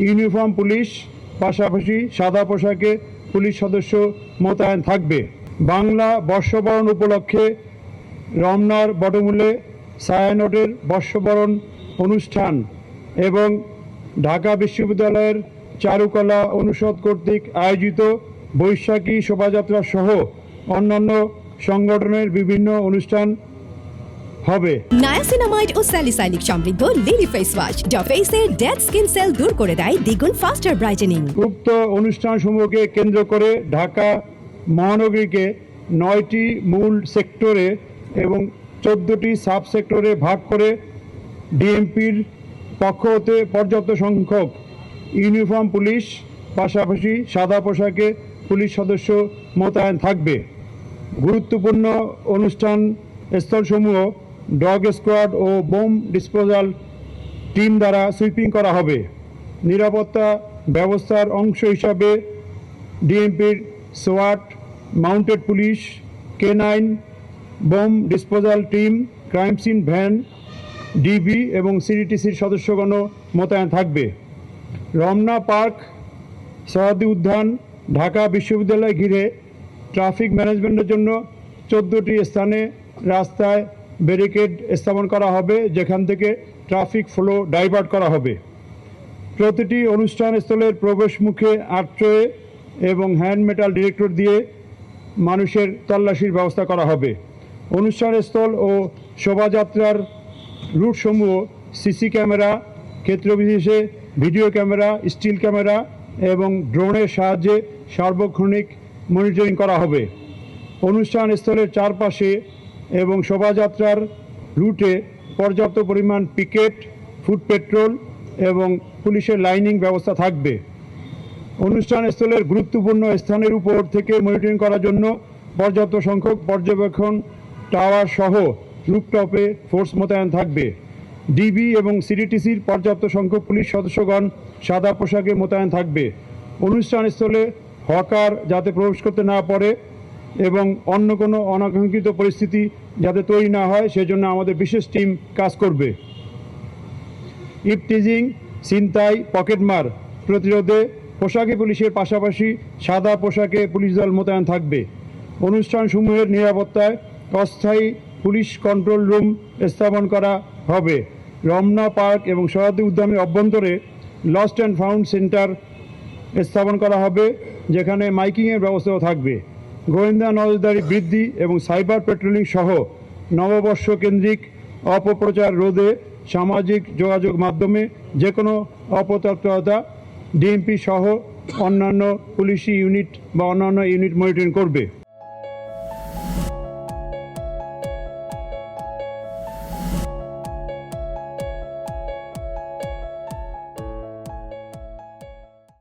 Uniform police, পাশাপাশি সাদা পোশাকে পুলিশ সদস্য মোতায়েন থাকবে। বাংলা বর্ষবরণ উপলক্ষে রমনার বটমূলে ছায়ানটের বর্ষবরণ অনুষ্ঠান এবং ঢাকা বিশ্ববিদ্যালয়ের চারুকলা অনুষদ কর্তৃক আয়োজিত বৈশাখী শোভাযাত্রা সহ অন্যান্য সংগঠনের বিভিন্ন অনুষ্ঠান হবে। নায়াসিনামাইড ও স্যালিসাইলিক সমৃদ্ধ লিলি ফেস ওয়াশ যা ফেসের ডেড স্কিন সেল দূর করে দেয় দ্বিগুণ ফাস্টার ব্রাইটেনিং। উক্ত অনুষ্ঠানসমূহকে কেন্দ্র করে ঢাকা মহানগরীকে 9টি মূল সেক্টরে এবং 14টি সাব সেক্টরে ভাগ করে ডিএমপির পক্ষ হতে পর্যাপ্ত সংখ্যক ইউনিফর্ম পুলিশ, পাশাপাশি সাদা পোশাকে পুলিশ সদস্য মোতায়েন থাকবে। গুরুত্বপূর্ণ অনুষ্ঠান স্থলসমূহ ডগ স্কোয়াড ও বোম ডিসপোজাল টিম দ্বারা সুইপিং করা হবে। নিরাপত্তা ব্যবস্থার অংশ হিসাবে ডিএমপির সোয়াট, mounted police, K9, bomb disposal team, crime scene van, DB এবং সিডিটিসির সদস্যগণ মোতায়েন থাকবে। রমনা পার্ক, সহ্যাদ্রি উদ্যান, ঢাকা বিশ্ববিদ্যালয় ঘিরে ট্রাফিক ম্যানেজমেন্টের জন্য 14টি স্থানে রাস্তায় ব্যারিকেড স্থাপন করা হবে, যেখান থেকে ট্রাফিক ফ্লো ডাইভার্ট করা হবে। প্রতিটি অনুষ্ঠান স্থলের প্রবেশ মুখে আর্চওয়ে এবং হ্যান্ড মেটাল ডিটেক্টর দিয়ে মানুষের তল্লাশির ব্যবস্থা করা হবে। অনুষ্ঠান স্থল ও শোভাযাত্রার রুটসমূহ সিসি ক্যামেরা, ক্ষেত্রবিশেষে ভিডিও ক্যামেরা, স্টিল ক্যামেরা এবং ড্রোনের সাহায্যে সার্বক্ষণিক মনিটরিং করা হবে। অনুষ্ঠান স্থলের চারপাশে এবং শোভাযাত্রার রুটে পর্যাপ্ত পরিমাণ পিকেট, ফুট পেট্রোল এবং পুলিশের লাইনিং ব্যবস্থা থাকবে। অনুষ্ঠান স্থলের গুরুত্বপূর্ণ স্থানের উপর থেকে মনিটরিং করার জন্য পর্যাপ্ত সংখ্যক পর্যবেক্ষণ টাওয়ার সহ রুফটপে ফোর্স মোতায়েন থাকবে। ডিবি এবং সিডিটিসির পর্যাপ্ত সংখ্যক পুলিশ সদস্যগণ সাদা পোশাকে মোতায়েন থাকবে। অনুষ্ঠান স্থলে হকার যাতে প্রবেশ করতে না পারে এবং অন্য কোনো অনাকাঙ্ক্ষিত পরিস্থিতি যাতে তৈরি না হয় সেজন্য আমাদের বিশেষ টিম কাজ করবে। ইভটিজিং, ছিনতাই, পকেটমার প্রতিরোধে পোশাকে পুলিশের পাশাপাশি সাদা পোশাকে পুলিশ দল মোতায়েন থাকবে। অনুষ্ঠানসমূহের নিরাপত্তায় অস্থায়ী পুলিশ কন্ট্রোল রুম স্থাপন করা হবে। রমনা পার্ক এবং সহ্যাদ্রি উদ্যানের অভ্যন্তরে লস্ট অ্যান্ড ফাউন্ড সেন্টার স্থাপন করা হবে, যেখানে মাইকিংয়ের ব্যবস্থাও থাকবে। গোয়েন্দা নজরদারি বৃদ্ধি এবং সাইবার পেট্রোলিং সহ নববর্ষ কেন্দ্রিক অপপ্রচার রোধে সামাজিক যোগাযোগ মাধ্যমে যে কোনো অপতৎপরতা ডিএমপি সহ অন্যান্য পুলিশি ইউনিট বা অন্যান্য ইউনিট মনিটরিং করবে।